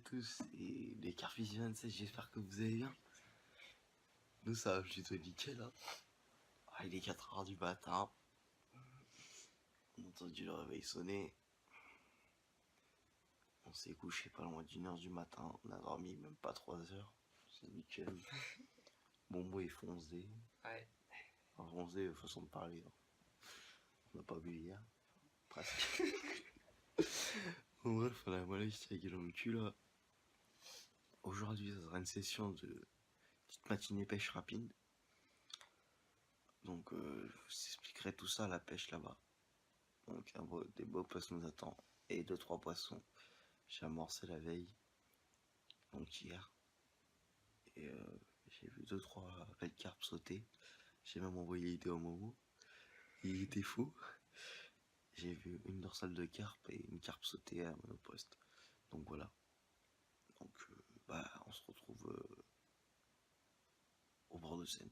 tous et les Carfish 27, j'espère que vous allez bien. Nous ça va plutôt nickel hein. Ah, il est 4h du matin. On a entendu le réveil sonner. On s'est couché pas loin d'1h du matin. On a dormi même pas 3 heures. C'est nickel. Bon moi il faut 11D. Ouais. Enfin, 11D façon de parler. Hein. On n'a pas bu hier. Presque. Bon bref, on a voilà, j'étais avec dans le cul là. Aujourd'hui ça sera une session de petite matinée pêche rapide. Donc je vous expliquerai tout ça à la pêche là-bas. Donc des beaux poissons nous attendent. Et 2-3 poissons. J'ai amorcé la veille. Donc hier. Et j'ai vu 2-3 belles carpes sauter. J'ai même envoyé l'idée au Momo. Il était fou. J'ai vu une dorsale de carpe et une carpe sauter à monoposte. Donc voilà. Donc on se retrouve au bord de Seine.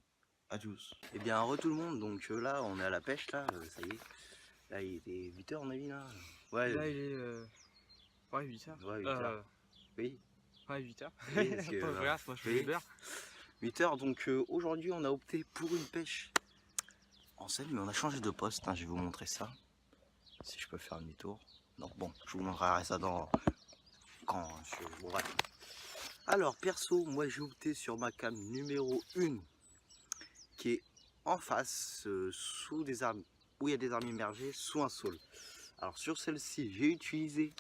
Adios. Et bien re tout le monde, donc là on est à la pêche là, ça y est. Là il était 8h on a vu là. Ouais. Là il est ouais 8h. Ouais 8h. Oui. Ouais 8h. Oui, parce que, pas vrai, moi je fais des beurre. 8h donc aujourd'hui on a opté pour une pêche en Seine, mais on a changé de poste, hein, je vais vous montrer ça. Si je peux faire demi-tour. Non bon, je vous montrerai ça dans quand je vous raconte. Alors perso, moi j'ai opté sur ma cam numéro 1 qui est en face, sous des arbres, où il y a des arbres immergés, sous un saule. Alors sur celle-ci, j'ai utilisé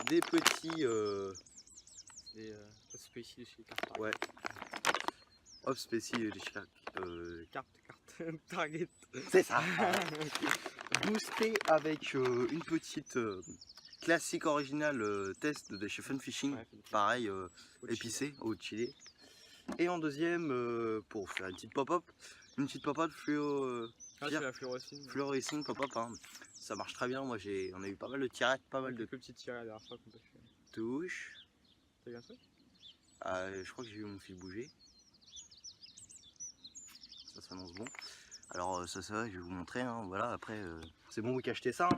des petits... Des spéciaux chez Carpe. Ouais. Hop, spécial Carte Target. C'est ça. Boosté avec une petite classique originale test de chez Fun Fishing. Ouais, pareil, épicé au chili. Et en deuxième, pour faire une petite pop-up fluo... la fluorescine. Fluorescing pop-up, hein. Ça marche très bien. Moi, on a eu pas mal de tirettes, pas mal de petites tirées la dernière fois qu'on peut faire. touches. T'as vu un truc? Je crois que j'ai vu mon fil bouger. Ça s'annonce bon. Alors ça va, je vais vous montrer. Hein. Voilà, après, c'est bon qui a acheté ça. Hein.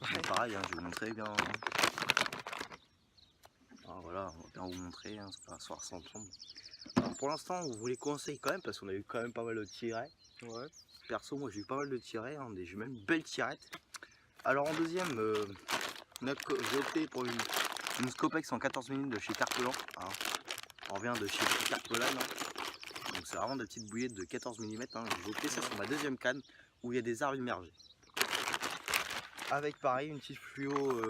Ouais. Pareil, hein, je vais vous montrer bien. Alors, voilà, on va bien vous montrer. Hein, c'est pas un soir sans tombe. Alors, pour l'instant, on vous les conseille quand même parce qu'on a eu quand même pas mal de tirets. Ouais. Perso, moi j'ai eu pas mal de tirets, hein, j'ai même une belle tirette. Alors en deuxième, j'ai opté pour une Scopex en 14 minutes de chez Carpelan. Hein. On revient de chez Carpelan. Hein. Donc c'est vraiment des petites bouillettes de 14 mm. Hein. J'ai opté ça sur ma deuxième canne où il y a des arbres immergés. Avec pareil une petite fluo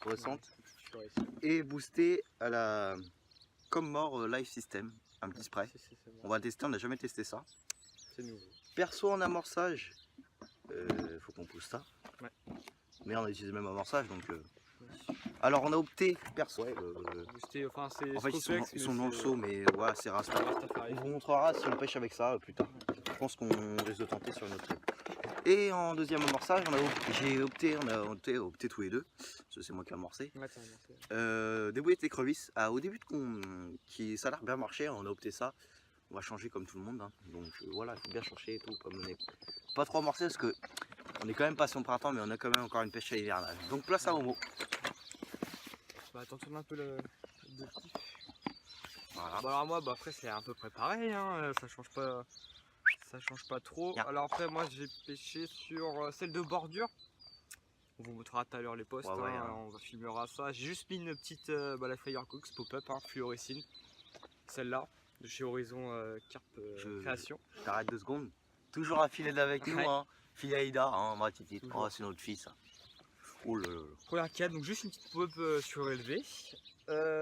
récente. Ouais, et boosté à la Commore Life System. Un petit spray. On va tester, on n'a jamais testé ça. C'est nouveau. Perso en amorçage, faut qu'on pousse ça. Ouais. Mais on a utilisé le même amorçage donc. Alors on a opté perso. Boosté, enfin, en fait ils sont dans le seau mais voilà c'est rasta. On vous montrera si on pêche avec ça plus tard. Je pense qu'on risque de tenter sur notre trip. Et en deuxième amorçage, on a opté tous les deux, parce que c'est moi qui ai amorcé. Ouais, des bouillettes écrevisses. Ah, au début ça a l'air bien marché, on a opté ça. On va changer comme tout le monde, hein. Donc voilà, il faut bien chercher et tout, pas trop amorcer parce que on est quand même passé au printemps, mais on a quand même encore une pêche à hivernage. Donc place à Momo. Bah t'en tournes un peu le petit. Voilà. Bah alors moi après c'est à peu près pareil, hein. Ça change pas trop. Yeah. Alors après moi j'ai pêché sur celle de bordure. On vous montrera tout à l'heure les postes, ouais, hein, on va filmera ça. J'ai juste mis une petite la Firecooks pop-up, hein, fluorescine. Celle-là, de chez Horizon Carpe Création. T'arrêtes 2 secondes. Toujours un filet avec nous, hein. Filet Aïda, hein, ma petite. Oh, c'est notre fille ça. Oh là là. Première canne, donc juste une petite pop-up surélevée.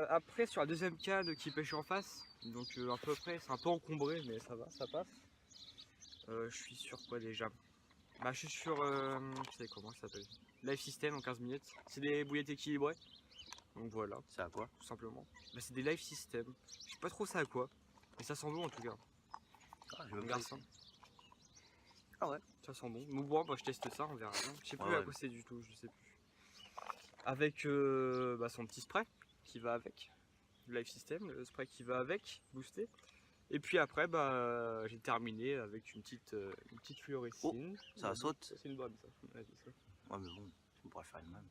Après sur la deuxième canne qui pêche en face, donc à peu près, c'est un peu encombré mais ça va, ça passe. Je suis sur quoi déjà? Bah je suis sur, je sais comment ça s'appelle, Life System en 15 minutes. C'est des bouillettes équilibrées. Donc voilà. C'est à quoi? Tout simplement. Bah c'est des Life System. Je sais pas trop ça à quoi. Mais ça sent bon en tout cas. Ah je me garde ça. Ah ouais. Ça sent bon. Donc bon, bah, je teste ça, on verra bien. Je sais plus à quoi c'est du tout, je sais plus. Avec bah, son petit spray qui va avec. Life System, le spray qui va avec, boosté. Et puis après, bah, j'ai terminé avec une petite fluorescine. Oh, ça saute. C'est une bonne ça. Ouais, mais bon, on pourrait faire une même.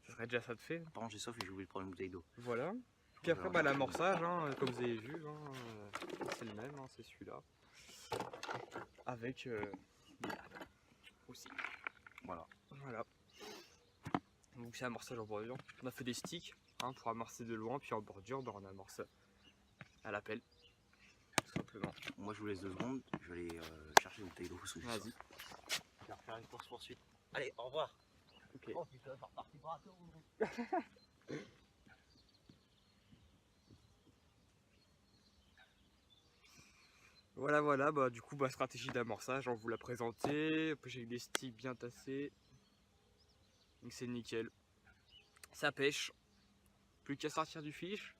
Ça serait déjà ça de fait. Par contre j'ai soif et j'ai oublié de prendre une bouteille d'eau. Voilà. Puis après bah, l'amorçage, hein, comme vous avez vu, hein, c'est le même, hein, c'est celui-là. Avec aussi. Voilà. Voilà. Donc c'est amorçage en bordure. On a fait des sticks hein, pour amorcer de loin, puis en bordure bah, on amorce à la pelle. Tout simplement. Moi je vous laisse 2 secondes, je vais aller chercher une bouteille d'eau. Vas-y. Je vais refaire une course poursuite. Allez, au revoir. Ok. Oh putain, c'est reparti pour un tour. Voilà, bah du coup bah stratégie d'amorçage, on vous l'a présenté, puis j'ai des sticks bien tassés. Donc c'est nickel. Ça pêche. Plus qu'à sortir du fiche.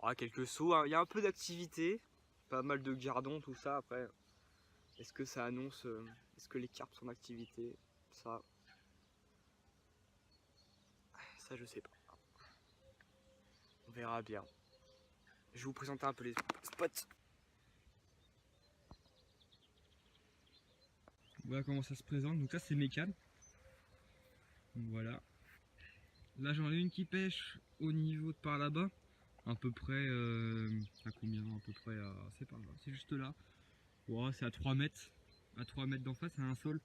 Oh, quelques sauts, hein. Il y a un peu d'activité, pas mal de gardons, tout ça. Après, est-ce que ça annonce, est-ce que les carpes sont en activité? Ça je sais pas. On verra bien. Je vais vous présenter un peu les spots. Voilà comment ça se présente. Donc ça c'est mes cannes. Donc voilà. Là j'en ai une qui pêche au niveau de par là-bas. À peu près à combien? À peu près à. C'est par là. C'est juste là. Wow, c'est à 3 mètres. À 3 mètres d'en face, c'est un sol.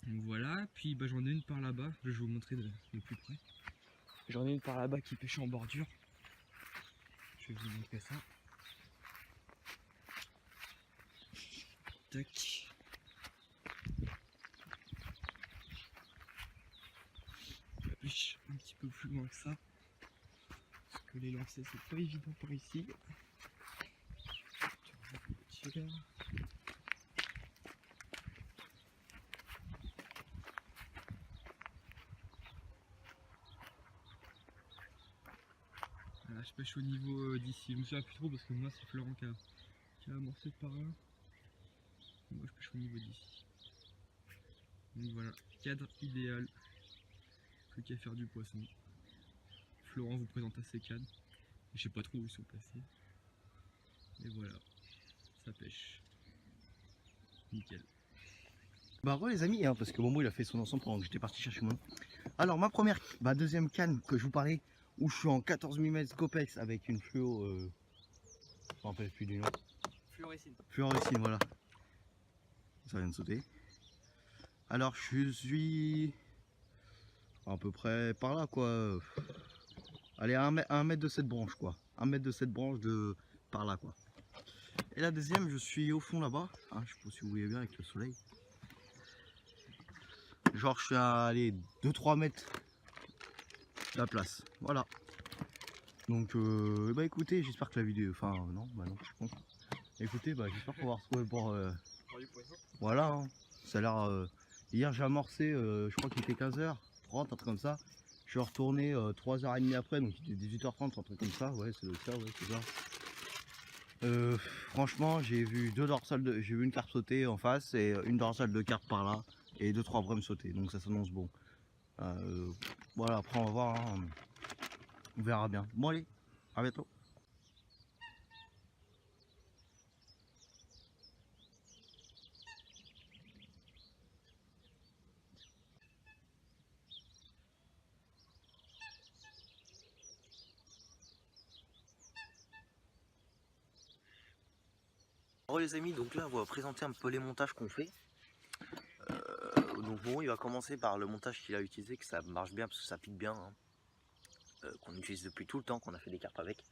Donc voilà. Puis bah, j'en ai une par là-bas. Je vais vous montrer de plus près. J'en ai une par là-bas qui pêche en bordure. Je vais vous montrer ça. Tac. La pêche un petit peu plus loin que ça. Parce que les lancers c'est pas évident par ici. Voilà, je pêche au niveau d'ici. Je me souviens plus trop parce que moi c'est Florent qui a amorcé par là. Moi je pêche au niveau d'ici. Donc voilà, cadre idéal. Plus qu'à faire du poisson. Florent vous présente ses cannes. Je sais pas trop où ils sont placés. Et voilà, ça pêche. Nickel. Bah ouais les amis, hein, parce que Momo il a fait son ensemble pendant que j'étais parti chercher mon. Alors ma première, deuxième canne que je vous parlais, où je suis en 14 mm Scopex avec une fluo, je me rappelle plus du nom. Fluorescine. Fluorescine, voilà. Ça vient de sauter. Alors je suis à peu près par là quoi. Allez, 1 mètre de cette branche quoi. 1 mètre de cette branche de par là quoi. Et la deuxième, je suis au fond là-bas. Hein, je sais pas si vous voyez bien avec le soleil. Genre je suis à 2-3 mètres de la place. Voilà. Donc bah écoutez, j'espère que la vidéo. Enfin non, bah non, je pense. Écoutez, bah j'espère qu'on va retrouver pour. Voilà, hein. Ça a l'air. Hier j'ai amorcé, je crois qu'il était 15h30, un truc comme ça. Je suis retourné 3h30 après, donc il était 18h30, un truc comme ça, ouais, c'est ça, ouais, c'est ça. Franchement, j'ai vu j'ai vu une carpe sauter en face et une dorsale de carpe par là et 2-3 brèmes sauter, donc ça s'annonce bon. Voilà, après on va voir, hein. On verra bien. Bon allez, à bientôt. Bon les amis, donc là on va présenter un peu les montages qu'on fait. Donc bon, il va commencer par le montage qu'il a utilisé, que ça marche bien parce que ça pique bien, hein. Qu'on utilise depuis tout le temps, qu'on a fait des carpes avec.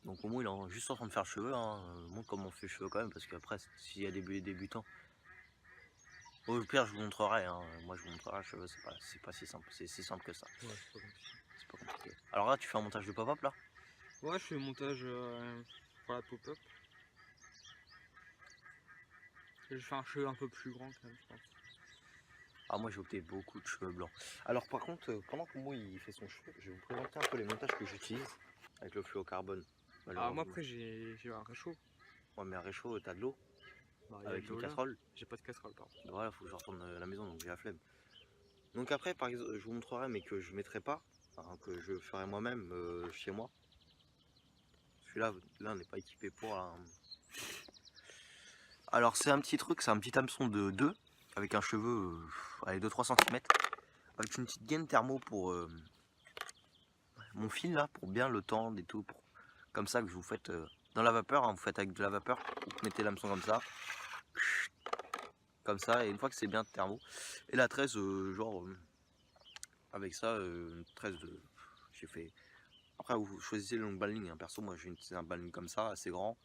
Donc au moins il est juste en train de faire le cheveu, hein. Montre comment on fait le cheveu quand même, parce qu'après s'il y a des débutants, au pire je vous montrerai, hein. Moi je vous montrerai le cheveu, c'est pas si simple, c'est si simple que ça. Ouais, c'est pas compliqué. Alors là tu fais un montage de pop-up là? Ouais, je fais le montage pour la pop-up. Je fais un cheveu un peu plus grand quand même, je pense. Ah moi j'ai opté beaucoup de cheveux blancs. Alors par contre, pendant que moi il fait son cheveu, je vais vous présenter un peu les montages que j'utilise avec le fluocarbone. Ah moi après j'ai un réchaud. Ouais mais un réchaud, t'as de l'eau avec une casserole. J'ai pas de casserole par contre. Voilà, faut que je retourne à la maison donc j'ai la flemme. Donc après par exemple je vous montrerai mais que je mettrai pas, hein, que je ferai moi-même chez moi. Celui-là n'est pas équipé pour. Hein. Alors c'est un petit truc, c'est un petit hameçon de 2 avec un cheveu, allez 2-3 cm. avec une petite gaine thermo pour mon fil là, pour bien le tendre et tout. Comme ça que vous faites dans la vapeur, hein, vous faites avec de la vapeur, vous mettez l'hameçon comme ça, et une fois que c'est bien thermo. Et la tresse, genre, avec ça, une tresse de. J'ai fait. Après, vous choisissez le long balling, hein. Perso, moi j'ai utilisé un balling comme ça, assez grand,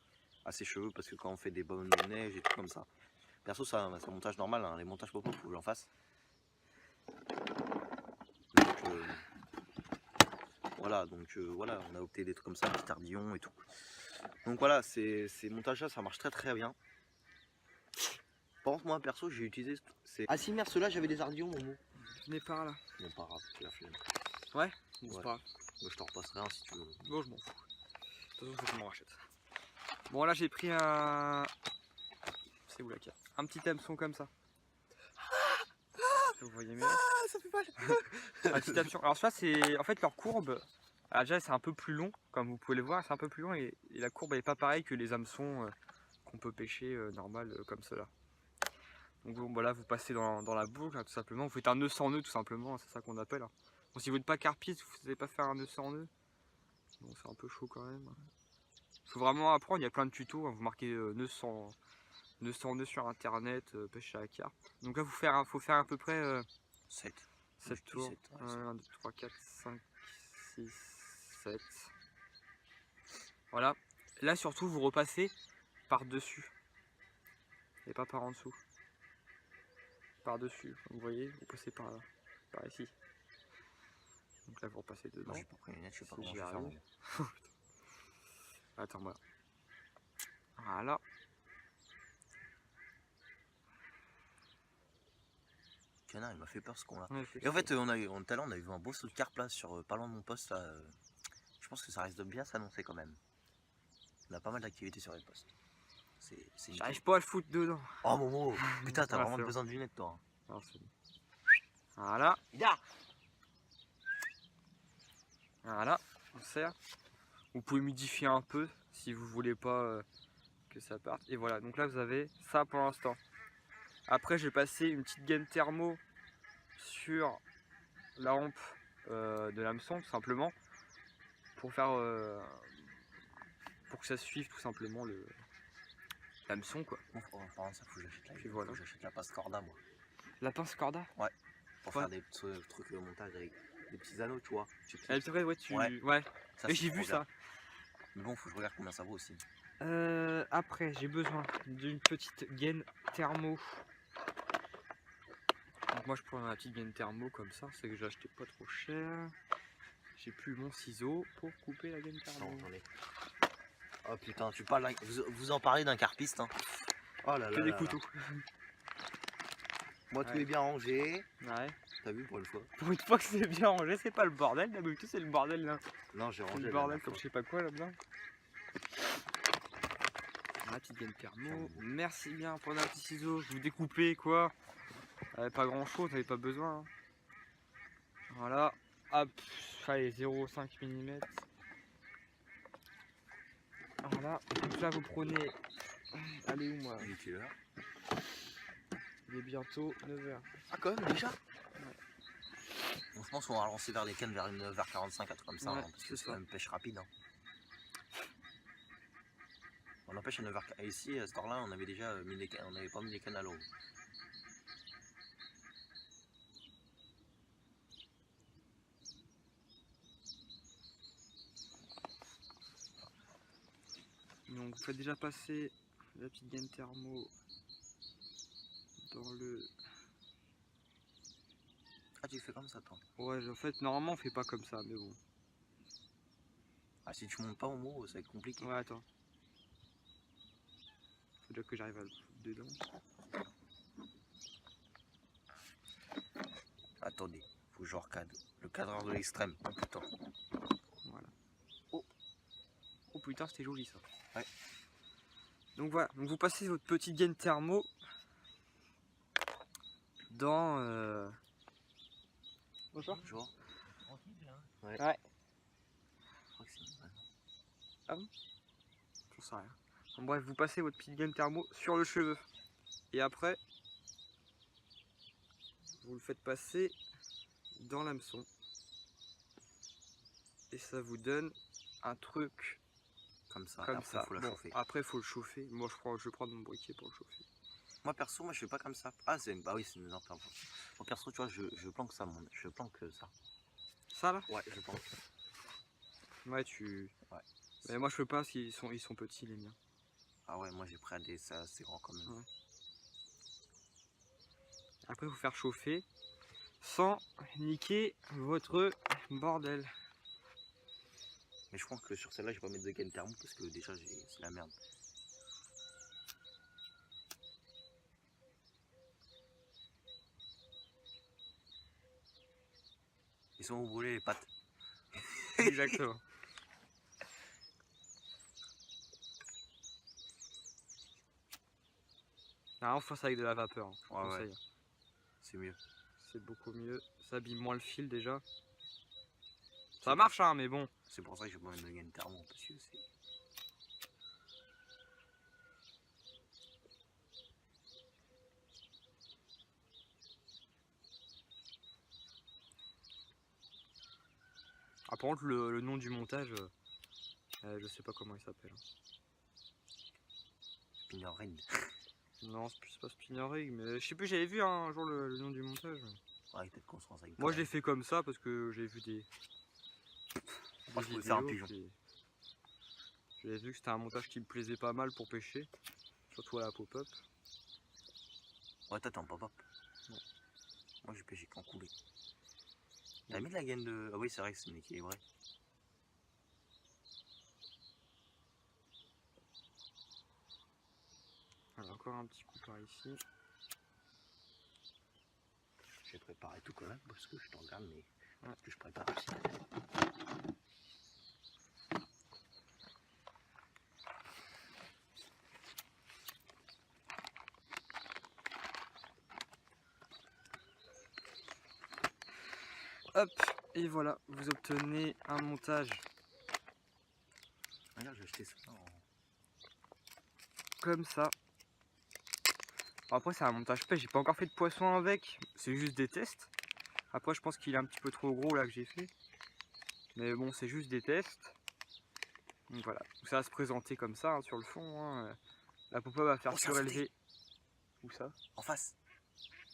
assez cheveux, parce que quand on fait des bonnes de neige et tout comme ça. Perso, c'est un montage normal, hein. Les montages popo, faut que j'en fasse. Donc, voilà, voilà, on a opté des trucs comme ça, petit tardillon et tout. Donc voilà, ces montages là, ça marche très très bien. Par contre, moi perso, j'ai utilisé. Ah si, merde, ceux-là, j'avais des ardillons, Momo. Venez par là. Bon, pas grave, tu la flemme. Ouais, bon, Ouais. c'est pas grave. Moi, je t'en repasserai un si tu veux. Bon, je m'en fous. De toute façon, faut que je m'en rachète. Bon, là, j'ai pris un. C'est où la carte? Un petit hameçon comme ça. Vous voyez mieux? Ah, ça fait mal. Un petit hameçon. Alors, ça, c'est. En fait, leur courbe. Alors, déjà, c'est un peu plus long, comme vous pouvez le voir, c'est un peu plus long et la courbe elle est pas pareille que les hameçons qu'on peut pêcher normal comme cela. Donc bon, voilà, vous passez dans la boucle, hein, tout simplement. Vous faites un nœud sans nœud, tout simplement, c'est ça qu'on appelle. Hein. Bon, si vous n'êtes pas carpiste, vous ne savez pas faire un nœud sans nœud. Bon, c'est un peu chaud quand même. Il faut vraiment apprendre, il y a plein de tutos. Hein. Vous marquez nœud sans nœud sur internet, pêche à la carpe. Donc là, faut faire à peu près 7 tours. 1, 2, 3, 4, 5, 6, 7. Voilà. Là, surtout, vous repassez par-dessus et pas par en dessous. Par-dessus, vous voyez, vous passez par là, par ici. Donc là, vous repassez dedans. Moi, j'ai pas pris les lunettes, je sais pas Si comment j'y je vais faire. arrive. Attends, voilà. Voilà. Canard, il m'a fait peur ce con là. Ouais, Et en fait, tout à l'heure, on a vu un beau saut de carpe là, pas loin de mon poste là. Je pense que ça risque de bien s'annoncer quand même. On a pas mal d'activités sur les postes. J'arrive pas à le foutre dedans. Oh Momo, putain, t'as Ouais, vraiment c'est besoin de lunettes toi. Non, c'est bon. Voilà. Voilà, on serre. Vous pouvez modifier un peu si vous voulez pas que ça parte. Et voilà, donc là vous avez ça pour l'instant. Après, je vais passer une petite gaine thermo sur la rampe de l'hameçon, tout simplement, pour faire pour que ça suive tout simplement l'hameçon quoi. Bon, en parlant de ça, faut que j'achète Voilà. la pince corda moi. La pince corda? Ouais. Pour Ouais. faire des trucs de montage avec des petits anneaux, tu vois. Elle est vraie, ouais, tu. Ouais. Ouais. Ça, Et c'est j'ai trop vu bien. ça. Mais bon, faut que je regarde combien ça vaut aussi. Après, j'ai besoin d'une petite gaine thermo. Donc moi je prends la petite gaine thermo comme ça, c'est que j'ai acheté pas trop cher. J'ai plus mon ciseau pour couper la gaine thermo. Non, attendez. Oh putain, tu parles vous en parlez d'un carpiste hein. Oh là là. Que des là couteaux. là. Moi tout Ouais. est bien rangé. Ouais. T'as vu pour une fois? Pour une fois que c'est bien rangé, c'est pas le bordel, d'habitude c'est le bordel là. Non, j'ai C'est rangé. le bordel comme je sais pas quoi là-dedans. La petite gaine thermo. Merci bien pour un petit ciseau. Vous découpez quoi. Pas grand chose, t'avais pas besoin. Hein. Voilà. Hop. Allez, 0,5 mm. Voilà. Donc là vous prenez. Allez où moi? Il est quelle heure? Il est bientôt 9h. Ah quand même déjà? Ouais. Bon, je pense qu'on va lancer vers les cannes vers 9h45, un truc comme ça, Ouais, hein, parce que c'est quand même pêche rapide. Hein. On empêche à 9h. Et ici, à cette heure-là, on avait déjà mis les cannes, on n'avait pas mis les cannes à l'eau. Donc vous faites déjà passer la petite gaine thermo dans le... Ah tu fais comme ça toi? Ouais en fait normalement on fait pas comme ça mais bon. Ah si tu montes pas au mot ça va être compliqué. Ouais attends. Faut déjà que j'arrive à le foutre dedans. Attendez, faut que je recadre. Le cadreur de l'extrême, oh putain. Voilà. Oh putain c'était joli ça. Ouais. Donc voilà, donc vous passez votre petite gaine thermo dans... Bonjour. Bonjour. Tranquille hein? Ouais. Je crois que c'est une bonne. Ah bon? J'en sais rien. En bref, vous passez votre petite gaine thermo sur le cheveu. Et après, vous le faites passer dans l'hameçon. Et ça vous donne un truc comme ça. Comme après, ça. faut la Bon, chauffer. après, faut le chauffer. Moi, je vais prendre mon briquet pour le chauffer. Moi perso, moi je fais pas comme ça. Ah c'est bah oui c'est une lampe. Moi perso, tu vois, je planque ça, je planque ça. Ça là? Ouais, je planque. Ouais, tu. Ouais. Mais moi, je peux pas parce qu'ils sont petits les miens. Ah ouais, moi j'ai pris des ça, c'est grand quand même. Ouais. Après, il faut faire chauffer sans niquer votre bordel. Mais je pense que sur celle-là, je vais pas mettre de gaine thermo parce que déjà c'est la merde. Ils sont où brûlés les pattes. Exactement. Ah, on force avec de la vapeur. Hein, je conseille. Ouais. C'est mieux. C'est beaucoup mieux. Ça abîme moins le fil déjà. Ça marche, hein, mais bon. C'est pour ça que je vais pas mettre de gaine thermo parce que c'est. Ah, par contre, le nom du montage, je sais pas comment il s'appelle. Spinner Ring. Non, c'est pas Spinner Rig, mais je sais plus, j'avais vu un jour le nom du montage. Ouais, peut-être qu'on se renseigne. Moi, je l'ai fait comme ça parce que j'ai vu des Moi, je pouvais faire un pigeon. J'avais vu que c'était un montage qui me plaisait pas mal pour pêcher, surtout à la pop-up. Ouais, toi t'es en pop-up. Ouais. Moi, j'ai pêché qu'en coulé. T'as mis de la gaine de. Ah oui, c'est vrai que c'est une équilibrée. Voilà, encore un petit coup par ici. J'ai préparé tout quand même parce que je te regarde, mais ouais. que je prépare aussi. Hop, et voilà, vous obtenez un montage. Regarde, j'ai acheté ça en. Comme ça. Après, c'est un montage pêche, j'ai pas encore fait de poisson avec, c'est juste des tests. Après, je pense qu'il est un petit peu trop gros là que j'ai fait. Mais bon, c'est juste des tests. Donc voilà, ça va se présenter comme ça hein, sur le fond. Hein. La pop-up va faire surélever. Où ça? En face.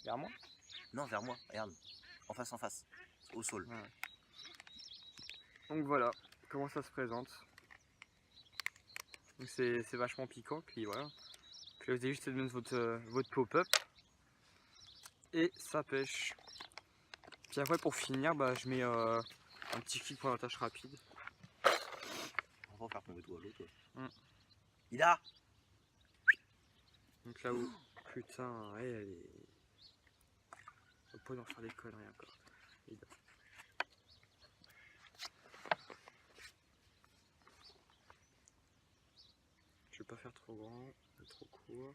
Vers moi? Non, vers moi, regarde. En face. Au sol. Ouais. Donc voilà, comment ça se présente. Donc c'est vachement piquant, puis voilà. Puis vous avez juste à mettre votre pop-up. Et ça pêche. Puis après pour finir, bah, je mets un petit kick pour l'attache rapide. On va faire tomber tout à l'eau, toi. Il a. Donc là où. Putain, elle est. On peut pas en faire des conneries encore. Je vais pas faire trop grand, trop court.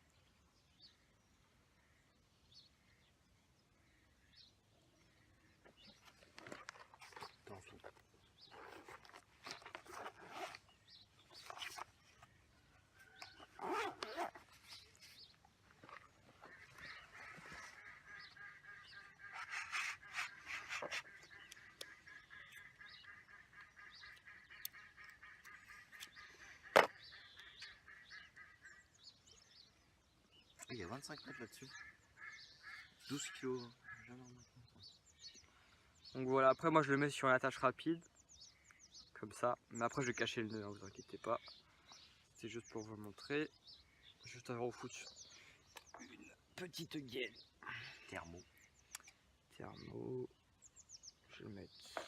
Attention. Il y a 25 mètres là-dessus. 12 kilos. Donc voilà, après moi je le mets sur une attache rapide. Comme ça. Mais après je vais cacher le nœud, hein, vous inquiétez pas. C'est juste pour vous montrer. Juste avant de foutre une petite gaine. Thermo. Je vais le mettre. À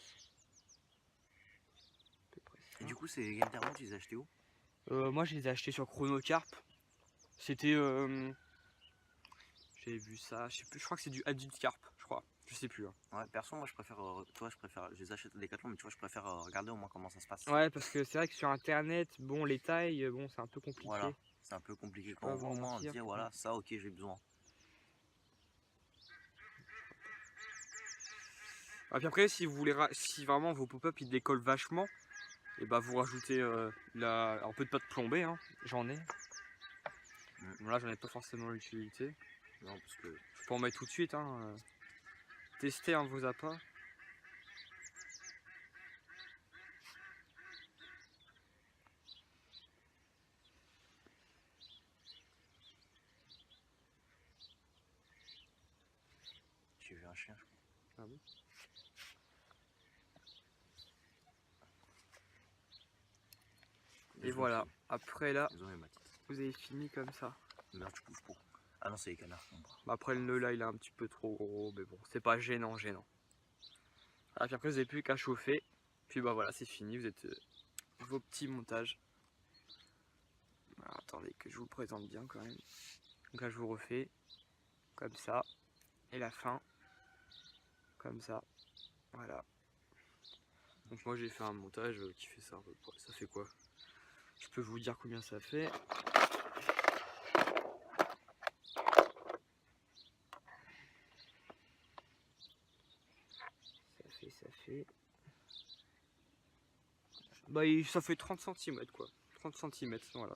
peu près ça. Et du coup, ces gaines thermo, tu les as achetées où? Moi je les ai achetés sur Chronocarp. C'était. J'avais vu ça, je sais plus, je crois que c'est du Adult Carp, je crois. Je sais plus. Hein. Ouais, perso, moi je préfère. Je les achète à Decathlon, mais tu vois, je préfère regarder au moins comment ça se passe. Ouais, parce que c'est vrai que sur internet, bon, les tailles, bon, c'est un peu compliqué. Voilà, c'est un peu compliqué. Quand on voit au moins, on dit voilà, ça, ok, j'ai besoin. Et puis après, si vous voulez, si vraiment vos pop-up ils décollent vachement, et bah vous rajoutez un peu de pâte plombée, hein. J'en ai. Bon, là, j'en ai pas forcément l'utilité. Non, parce que. Je peux en mettre tout de suite, hein. Tester vos appâts. chien. Ah bon? Et voilà, après là, vous avez fini comme ça. Merde, je bouge pas. Ah non, c'est les canards. Bah après le nœud là, il est un petit peu trop gros, mais bon, c'est pas gênant. Voilà, puis après, vous n'avez plus qu'à chauffer. Puis bah voilà, c'est fini, vous êtes vos petits montages. Alors, attendez que je vous présente bien quand même. Donc là, je vous refais comme ça. Et la fin, comme ça. Voilà. Donc moi, j'ai fait un montage qui fait ça. Ça fait quoi? Je peux vous dire combien ça fait. Ça fait... Bah ça fait 30 cm quoi. 30 cm, voilà.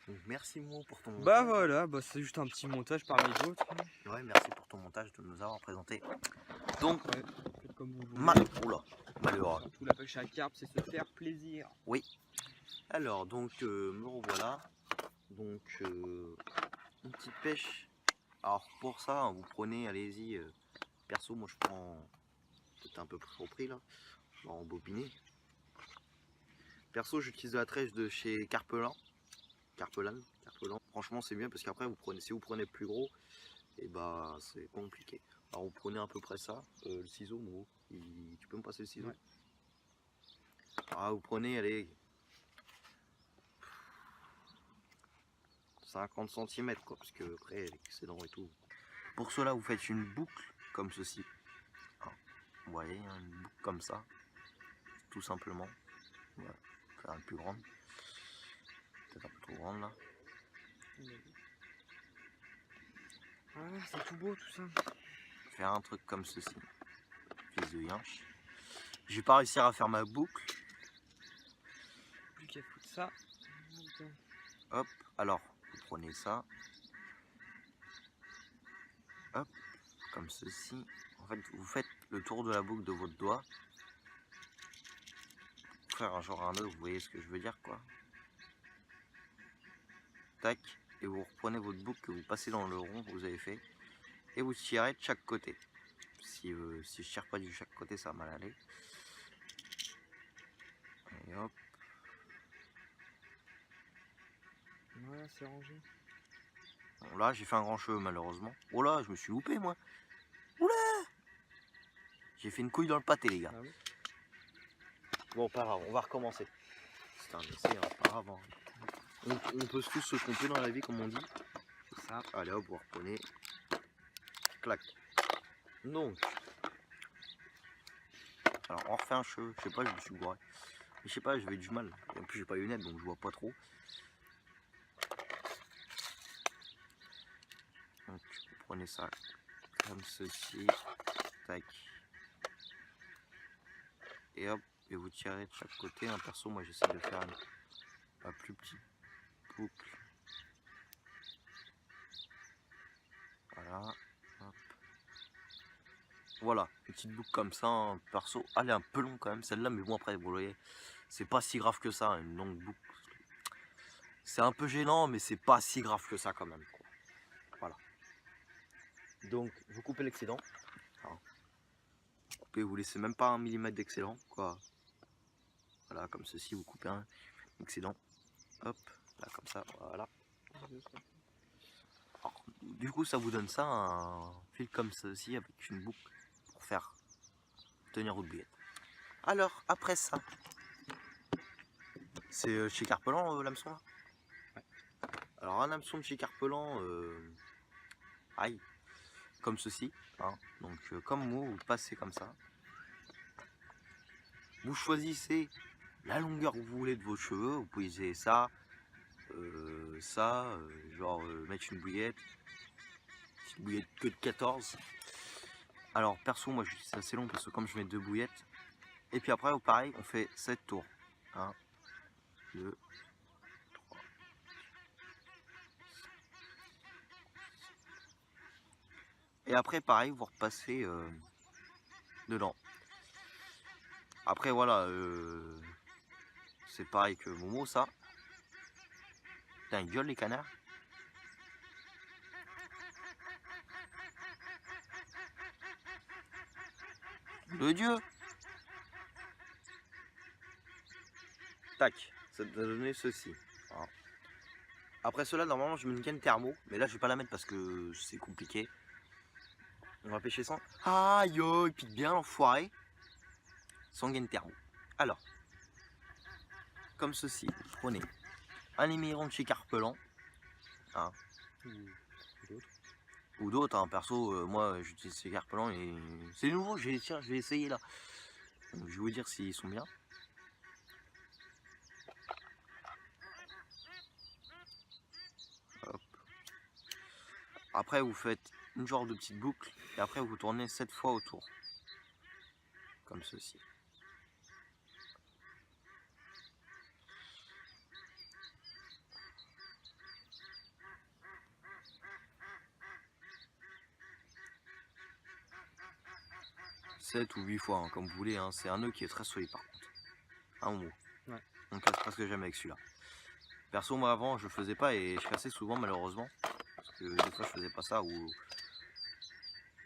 Donc merci Mo pour ton montage. Bah voilà, bah c'est juste un petit montage parmi d'autres. Ouais, merci pour ton montage de nous avoir présenté. Donc, ouais, comme vous voulez. Malheureux. Surtout la pêche à carpe, c'est se faire plaisir. Oui. Alors, donc, me revoilà. Donc, une petite pêche. Alors, pour ça, vous prenez, allez-y. Perso, moi je prends. Peut-être un peu trop pris là. En bobiné. Perso, j'utilise de la trèche de chez Carpelan. Franchement, c'est mieux parce qu'après, si vous prenez plus gros, et bah c'est compliqué. Alors, vous prenez à peu près ça. Le ciseau, Mo, tu peux me passer le ciseau? Ouais. Alors, vous prenez, allez, 50 cm quoi, parce que après, l'excédent et tout. Pour cela, vous faites une boucle comme ceci. Alors, vous voyez, une boucle comme ça, tout simplement. Voilà, faire une plus grande. Peut-être un peu trop grande là. Ah, c'est tout beau tout ça. Faire un truc comme ceci. Fils de yinche. Je vais pas réussir à faire ma boucle. Plus qu'à foutre ça. Hop, alors vous prenez ça. Hop, comme ceci. En fait, vous faites le tour de la boucle de votre doigt. Pour faire un genre un nœud, vous voyez ce que je veux dire quoi. Tac, et vous reprenez votre boucle que vous passez dans le rond que vous avez fait. Et vous tirez de chaque côté. Si je tire pas du chaque côté, ça va mal aller. Et hop. Voilà, c'est rangé. Bon, là, j'ai fait un grand cheveu malheureusement. Oh là, je me suis loupé moi. Oula! J'ai fait une couille dans le pâté les gars. Ah oui. Bon, pas grave, on va recommencer. C'est un essai, hein, pas grave. Hein. On peut tous se tromper dans la vie comme on dit. C'est ça. Allez hop, vous reprenez. Clac. Donc. Alors on refait un cheveu. Je sais pas, je me suis gouré. Mais je sais pas, j'avais du mal. Et en plus j'ai pas les lunettes donc je vois pas trop. Donc vous prenez ça comme ceci. Tac. Et hop. Et vous tirez de chaque côté. Un perso, moi j'essaie de faire une plus petite boucle. Voilà. Hop. Voilà, une petite boucle comme ça, un perso. Elle est un peu long quand même celle-là, mais bon après, vous voyez, c'est pas si grave que ça, une longue boucle. C'est un peu gênant, mais c'est pas si grave que ça quand même. Quoi. Voilà. Donc, vous coupez l'excédent. Vous coupez, vous laissez même pas 1 mm d'excédent, quoi. Voilà, comme ceci, vous coupez un excédent. Hop, là comme ça, voilà. Alors, du coup, ça vous donne ça, un fil comme ceci avec une boucle pour faire tenir votre bouillette. Alors, après ça, c'est chez Carpelan l'hameçon là. Ouais. Alors, un hameçon de chez Carpelan, aïe, comme ceci. Hein. Donc, comme moi, vous passez comme ça. Vous choisissez la longueur que vous voulez de vos cheveux. Vous pouvez essayer ça, genre mettre une bouillette que de 14. Alors perso moi c'est assez long parce que comme je mets 2 bouillettes. Et puis après pareil on fait 7 tours. 1, 2, 3. Et après pareil vous repassez dedans. Après voilà c'est pareil que Momo ça. Putain ils gueulent les canards. de Dieu. Tac, ça t'a donné ceci. Voilà. Après cela, normalement, je mets une canne thermo, mais là, je vais pas la mettre parce que c'est compliqué. On va pêcher sans. Aïe, il pique bien l'enfoiré. Sans gaine thermo. Alors, comme ceci, prenez un émiron de chez Carpelan. Hein. Ou d'autres, hein. Perso, moi j'utilise ces Carpelan et c'est nouveau, je vais essayer là. Donc, je vais vous dire s'ils sont bien. Hop. Après vous faites une genre de petite boucle et après vous tournez 7 fois autour. Comme ceci. Sept ou 8 fois, hein, comme vous voulez, hein. C'est un nœud qui est très solide par contre. Un mot. Ouais. On casse presque jamais avec celui-là. Perso, moi avant je faisais pas et je cassais souvent malheureusement. Parce que des fois je faisais pas ça ou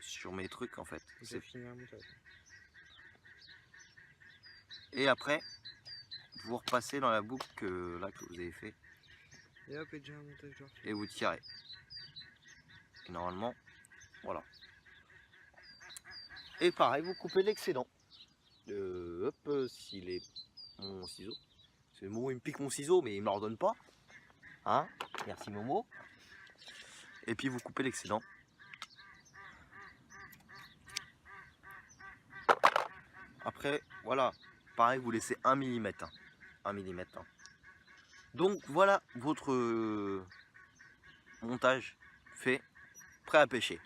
sur mes trucs en fait. Et après, vous repassez dans la boucle que vous avez fait. Et hop, et déjà un montage et vous tirez. Et normalement, voilà. Et pareil, vous coupez l'excédent. Hop, s'il est mon ciseau. C'est Momo, il me pique mon ciseau, mais il me l'ordonne pas. Hein? Merci Momo. Et puis vous coupez l'excédent. Après, voilà. Pareil, vous laissez 1 mm. 1 mm. Donc voilà votre montage fait, prêt à pêcher.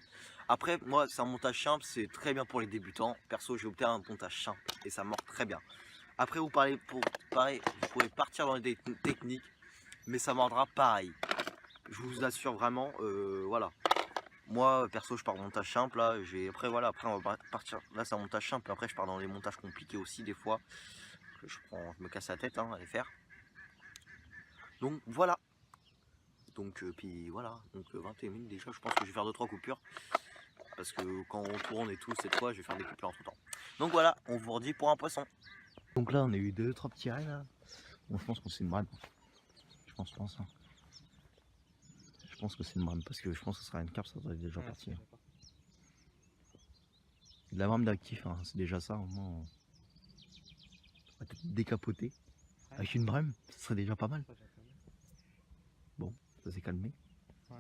Après, moi, c'est un montage simple, c'est très bien pour les débutants. Perso, j'ai opté à un montage simple et ça mord très bien. Après, vous pourrez partir dans des techniques, mais ça mordra pareil. Je vous assure vraiment, voilà. Moi, perso, je pars en montage simple. Là, après, voilà, après, on va partir. Là, c'est un montage simple. Après, je pars dans les montages compliqués aussi, des fois. Je me casse la tête hein, à les faire. Donc, voilà. Donc, puis voilà. Donc, 21 minutes déjà. Je pense que je vais faire 2-3 coupures. Parce que quand on tourne et tout, cette fois, je vais faire des coupures entre temps. Donc, voilà, on vous redit pour un poisson. Donc là, on a eu 2-3 petits rails là. Bon, je pense que c'est une brame. Je pense. Hein. Je pense que c'est une brame parce que je pense que ce sera une carpe, ça doit être déjà parti. Hein. De la brame d'actif, hein, c'est déjà ça. Au moins, on va peut-être décapoter. Avec une brame, ce serait déjà pas mal. Bon, ça s'est calmé. Ouais.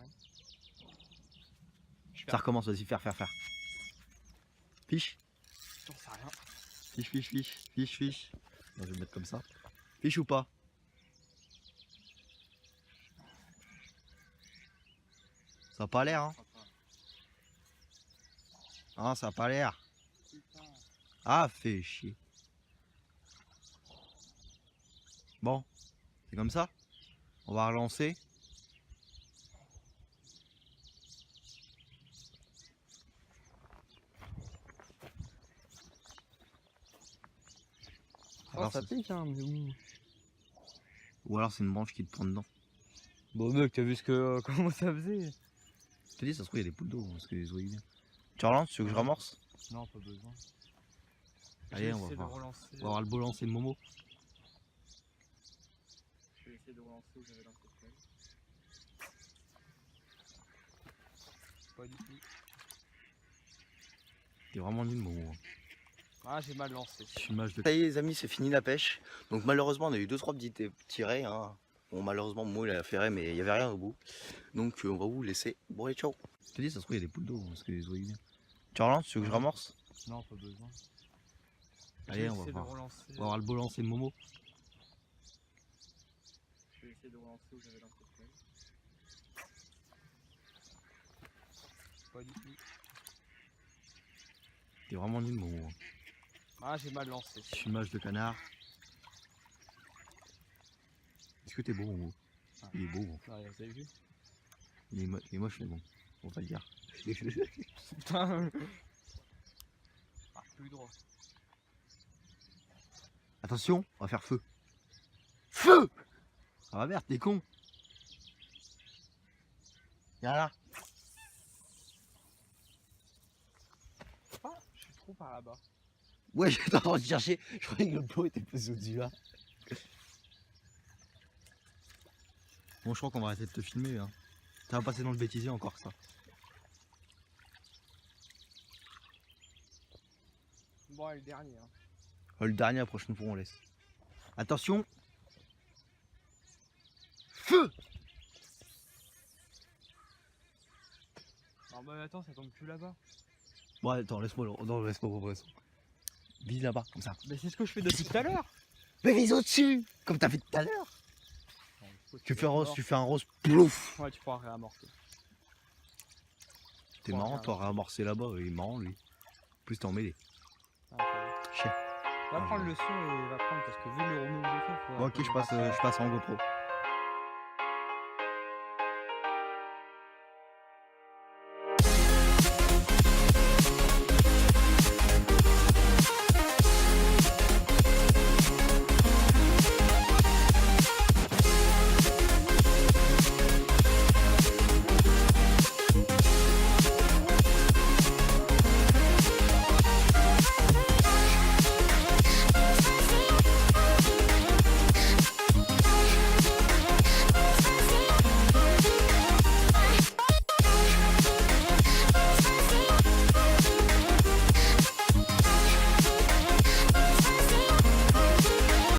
Ça recommence, vas-y, faire. Fiche. J'en sais rien. Fiche. Non, je vais le mettre comme ça. Fiche ou pas? Ça a pas l'air, hein? Ah, ça a pas l'air. Ah, fait chier. Bon, c'est comme ça. On va relancer. Alors ça pique, hein, mais oui. Ou alors c'est une branche qui te prend dedans. Bon mec, t'as vu comment ça faisait? Je te dis, ça se trouve, il y a des poules d'eau, parce que les oies bien. Tu relances, tu veux que je ramorce? Non, pas besoin. Allez, on va voir. On va voir le beau lancer de Momo. Je vais essayer de relancer où j'avais l'impression. Pas du tout. T'es vraiment nul, Momo. Ah, j'ai mal lancé. Ça y est les amis, c'est fini la pêche. Donc malheureusement on a eu 2-3 petits rays. Hein. Bon malheureusement Momo il a fait ray mais il n'y avait rien au bout. Donc on va vous laisser. Bon allez ciao. Je te dis, ça se trouve il y a des poules d'eau parce que les oies bien. Tu relances, tu veux que je ramorce? Non, pas besoin. Allez, on va voir. On va voir le beau lancer de Momo. Je vais essayer de relancer où j'avais l'impression. Pas du tout. T'es vraiment nul Momo. Ah, j'ai mal lancé. Fumage de canard. Est-ce que t'es beau Momo? Ah. Il est beau. Bon. Ah, vous avez vu? Il est moche mais bon, on va le dire. Putain. Ah, plus droit. Attention, on va faire feu. Feu! Ah merde, t'es con. Viens là. Ah, je suis trop par là-bas. Ouais, j'étais en train de chercher. Je croyais que le plot était posé au-dessus là. Bon, je crois qu'on va arrêter de te filmer. Hein. Ça va passer dans le bêtisier encore ça. Bon, allez, le dernier. Hein. Le dernier, la prochaine fois, on laisse. Attention. Feu! Alors, bah, attends, ça tombe plus là-bas. Bon, attends, laisse-moi le. Non, laisse-moi le poisson. Vise là-bas, comme ça. Mais c'est ce que je fais depuis tout à l'heure. Mais vise au-dessus! Comme t'as fait tout à l'heure. Tu fais un rose, plouf! Ouais, tu pourras réamorcer. T'es marrant, toi, réamorcer là-bas, il est marrant lui. En plus, t'es emmêlé. Chien. Va prendre le son et va prendre parce que vu le remous que j'ai fait, faut. Bon, ok, je passe en GoPro.